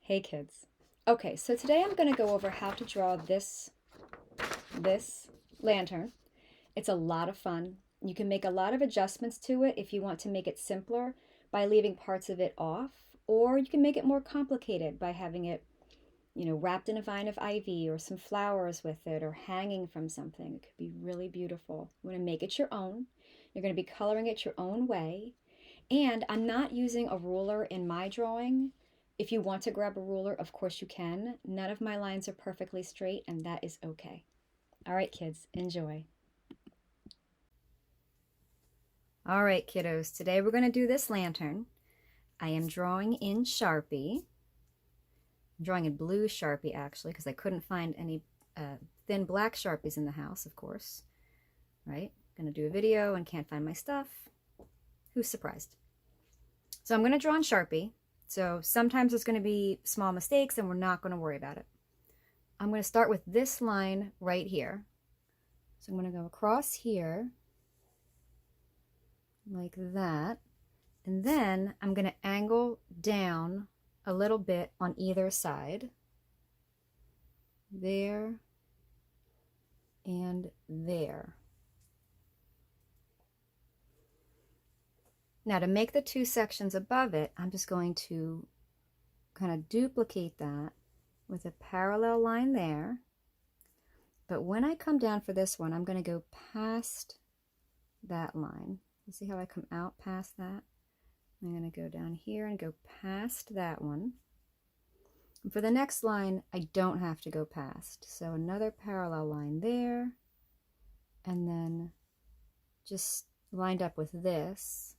Hey kids. Okay, so today I'm going to go over how to draw this lantern. It's a lot of fun. You can make a lot of adjustments to it if you want to make it simpler by leaving parts of it off, or you can make it more complicated by having it, wrapped in a vine of ivy or some flowers with it or hanging from something. It could be really beautiful. You want to make it your own. You're going to be coloring it your own way. And I'm not using a ruler in my drawing. If you want to grab a ruler, of course you can. None of my lines are perfectly straight, and that is okay. All right, kids, enjoy. All right, kiddos, today we're going to do this lantern. I am drawing in Sharpie. I'm drawing in blue Sharpie, actually, because I couldn't find any thin black Sharpies in the house, of course. Right? Going to do a video and can't find my stuff. Who's surprised? So I'm going to draw in Sharpie. So sometimes there's going to be small mistakes and we're not going to worry about it. I'm going to start with this line right here. So I'm going to go across here like that. And then I'm going to angle down a little bit on either side. There and there. Now to make the two sections above it, I'm just going to kind of duplicate that with a parallel line there. But when I come down for this one, I'm going to go past that line. You see how I come out past that? I'm going to go down here and go past that one. And for the next line, I don't have to go past. So another parallel line there, and then just lined up with this,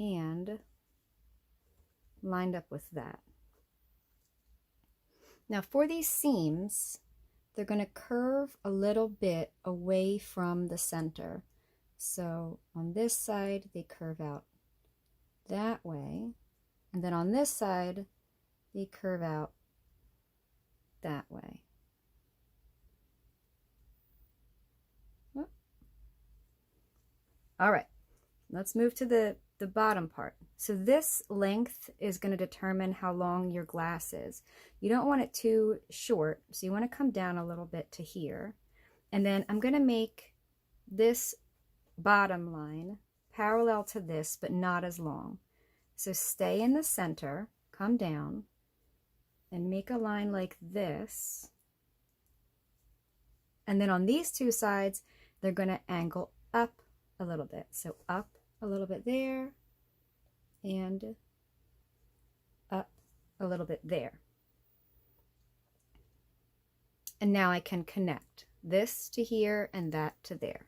and lined up with that. Now for these seams, they're going to curve a little bit away from the center. So on this side, they curve out that way. And then on this side, they curve out that way. All right, let's move to the bottom part. So this length is going to determine how long your glass is. You don't want it too short, so you want to come down a little bit to here. And then I'm going to make this bottom line parallel to this, but not as long. So stay in the center, come down, and make a line like this. And then on these two sides, they're going to angle up a little bit. So up a little bit there, and up a little bit there. And now I can connect this to here and that to there.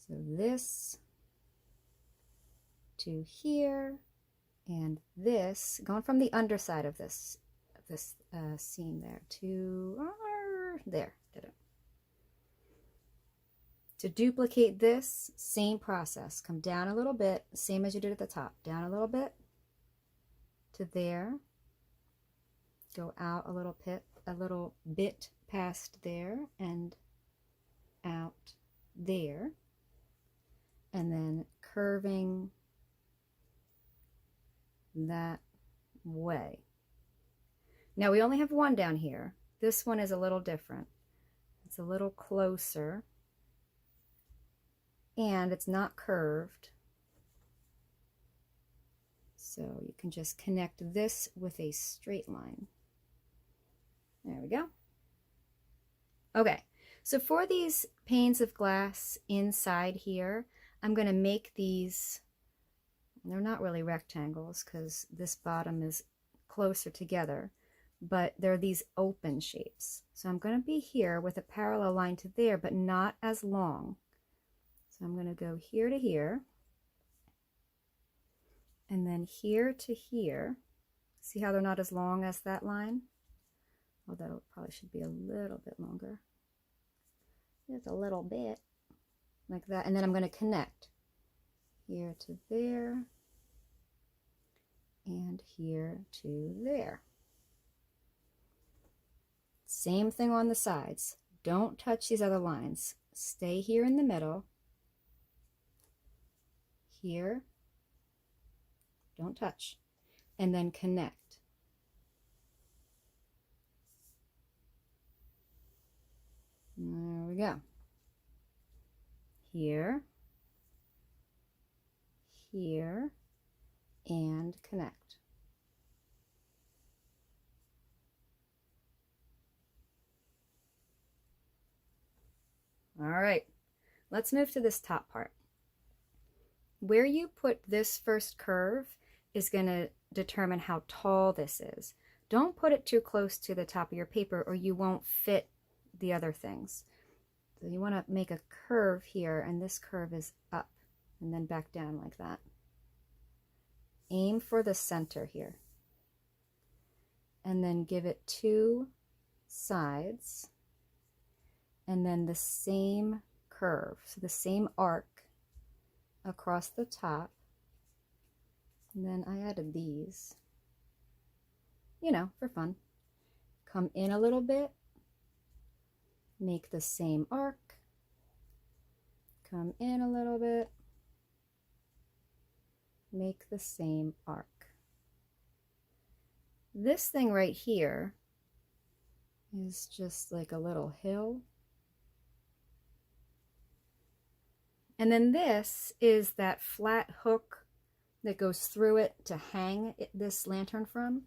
So this to here, and this going from the underside of this seam there to there. Did it. To duplicate this, same process. Come down a little bit, same as you did at the top. Down a little bit to there. Go out a little bit past there and out there. And then curving that way. Now we only have one down here. This one is a little different. It's a little closer. And it's not curved. So you can just connect this with a straight line. There we go. Okay, so for these panes of glass inside here, I'm going to make these, they're not really rectangles because this bottom is closer together, but they're these open shapes. So I'm going to be here with a parallel line to there, but not as long. So I'm going to go here to here, and then here to here. See how they're not as long as that line? Oh, that probably should be a little bit longer. Just a little bit, like that. And then I'm going to connect here to there, and here to there. Same thing on the sides. Don't touch these other lines. Stay here in the middle. Here, don't touch, and then connect. go. Here, here, and connect. All right, let's move to this top part. Where you put this first curve is going to determine how tall this is. Don't put it too close to the top of your paper or you won't fit the other things. So you want to make a curve here, and this curve is up and then back down like that. Aim for the center here. And then give it 2 sides. And then the same curve, so the same arc across the top. And then I added these, you know, for fun. Come in a little bit, make the same arc, come in a little bit, make the same arc. This thing right here is just like a little hill. And then this is that flat hook that goes through it to hang this lantern from.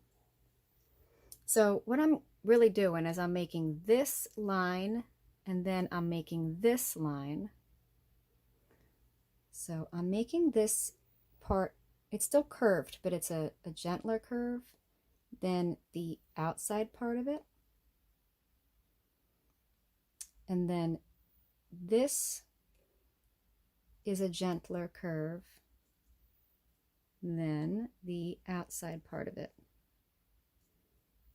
So what I'm really doing is I'm making this line and then I'm making this line. So I'm making this part, it's still curved, but it's a gentler curve than the outside part of it. And then this is a gentler curve than the outside part of it.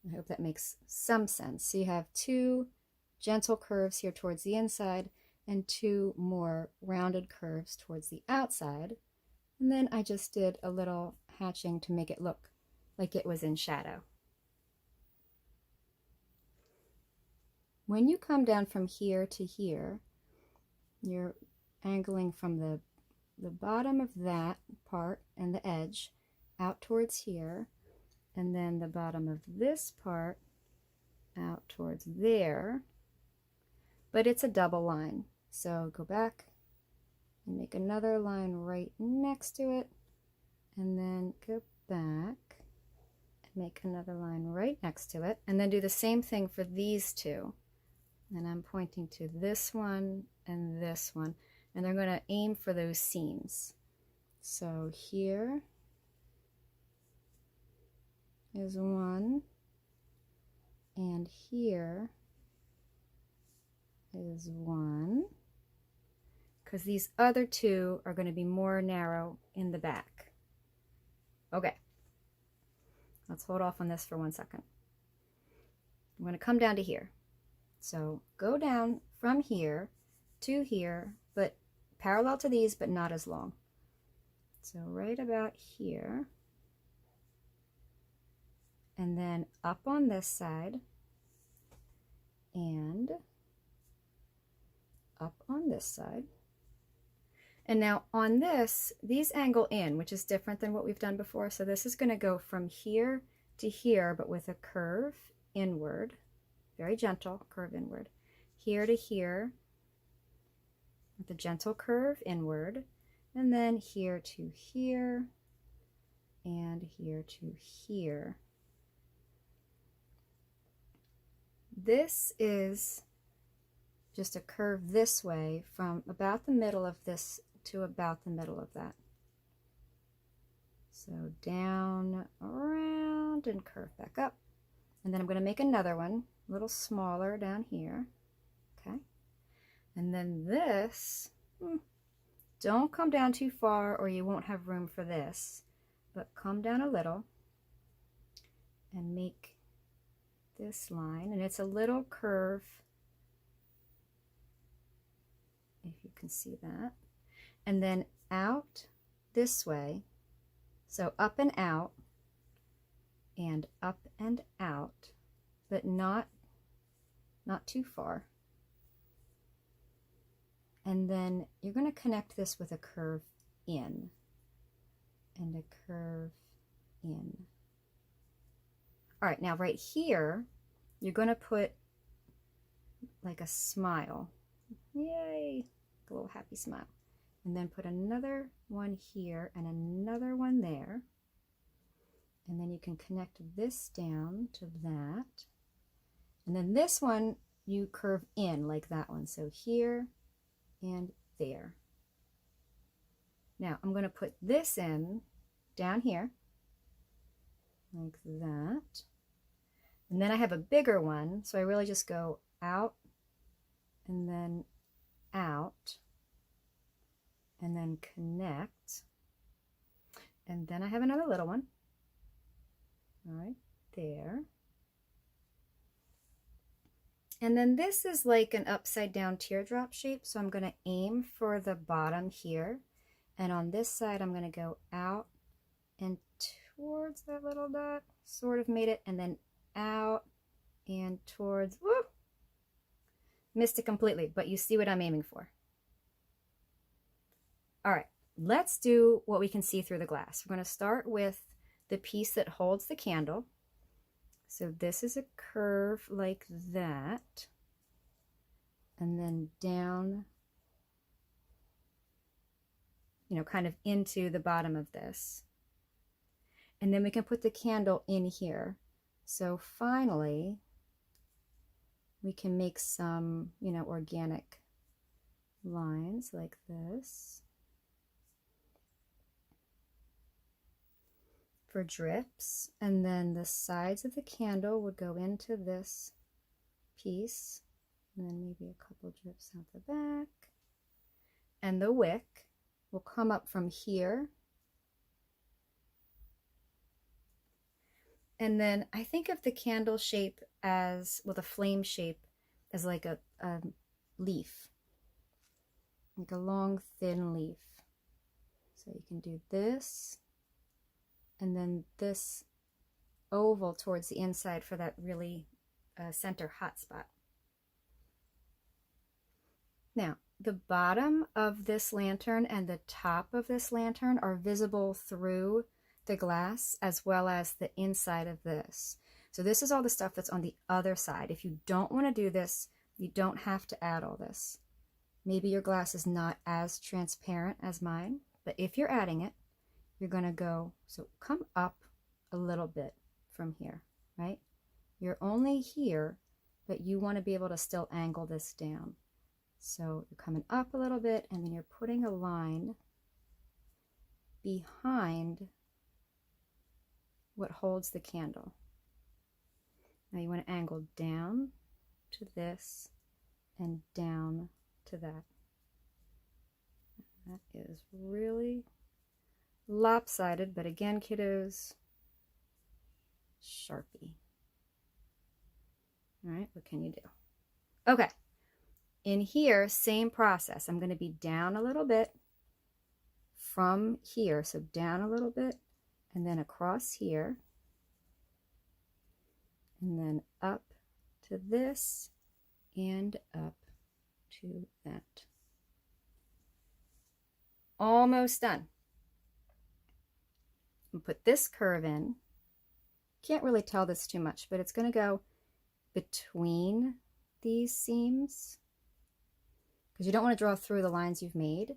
I hope that makes some sense. So you have 2 gentle curves here towards the inside and 2 more rounded curves towards the outside. And then I just did a little hatching to make it look like it was in shadow. When you come down from here to here, you're angling from the bottom of that part and the edge out towards here, and then the bottom of this part out towards there, but it's a double line. So go back and make another line right next to it, and then go back and make another line right next to it, and then do the same thing for these 2. And I'm pointing to this one and this one, and they're going to aim for those seams. So here is one, and here is one, because these other 2 are going to be more narrow in the back. Okay, let's hold off on this for 1 second. I'm going to come down to here. So go down from here to here, but parallel to these, but not as long. So right about here, and then up on this side, and up on this side. And now on this, these angle in, which is different than what we've done before. So this is going to go from here to here, but with a curve inward, very gentle curve inward, here to here, with a gentle curve inward, and then here to here, and here to here. This is just a curve this way from about the middle of this to about the middle of that. So down, around, and curve back up. And then I'm going to make another one, a little smaller down here. Okay. And then this, don't come down too far or you won't have room for this, but come down a little and make this line. And it's a little curve, if you can see that. And then out this way, so up and out, but not too far. And then you're going to connect this with a curve in and a curve in. All right, now right here, you're going to put like a smile. Yay! A little happy smile. And then put another one here and another one there. And then you can connect this down to that. And then this one you curve in like that one. So here and there. Now I'm going to put this in down here like that. And then I have a bigger one, so I really just go out and then out and then connect. And then I have another little one right there. And then this is like an upside down teardrop shape, so I'm going to aim for the bottom here. And on this side, I'm going to go out and towards that little dot, sort of made it, and then out and towards, whoop, missed it completely, but you see what I'm aiming for. All right, let's do what we can see through the glass. We're going to start with the piece that holds the candle. So this is a curve like that, and then down, you know, kind of into the bottom of this. And then we can put the candle in here. So finally, we can make some, you know, organic lines like this for drips. And then the sides of the candle would go into this piece. And then maybe a couple drips out the back. And the wick will come up from here. And then I think of the candle shape as, well, the flame shape as like a leaf, like a long, thin leaf. So you can do this, and then this oval towards the inside for that really center hot spot. Now, the bottom of this lantern and the top of this lantern are visible through the glass as well as the inside of this. So this is all the stuff that's on the other side. If you don't want to do this, you don't have to add all this. Maybe your glass is not as transparent as mine, but if you're adding it, you're going to go, so come up a little bit from here, right? You're only here, but you want to be able to still angle this down. So you're coming up a little bit, and then you're putting a line behind what holds the candle. Now you want to angle down to this and down to that. That is really lopsided, but again, kiddos, Sharpie. All right, what can you do? Okay, in here, same process. I'm going to be down a little bit from here, so down a little bit, and then across here, and then up to this, and up to that. Almost done. I'll put this curve in. Can't really tell this too much, but it's going to go between these seams because you don't want to draw through the lines you've made.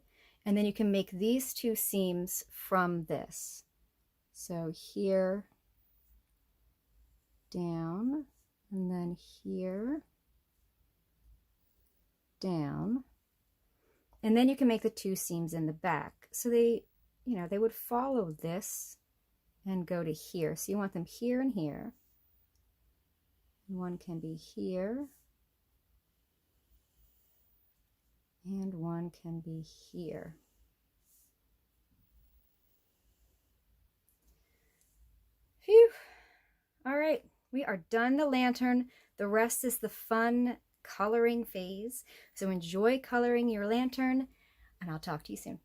And then you can make these two seams from this. So here, down, and then here, down. And then you can make the two seams in the back. So they, you know, they would follow this and go to here. So you want them here and here. One can be here. And one can be here. Phew. All right, we are done the lantern. The rest is the fun coloring phase. So enjoy coloring your lantern, and I'll talk to you soon.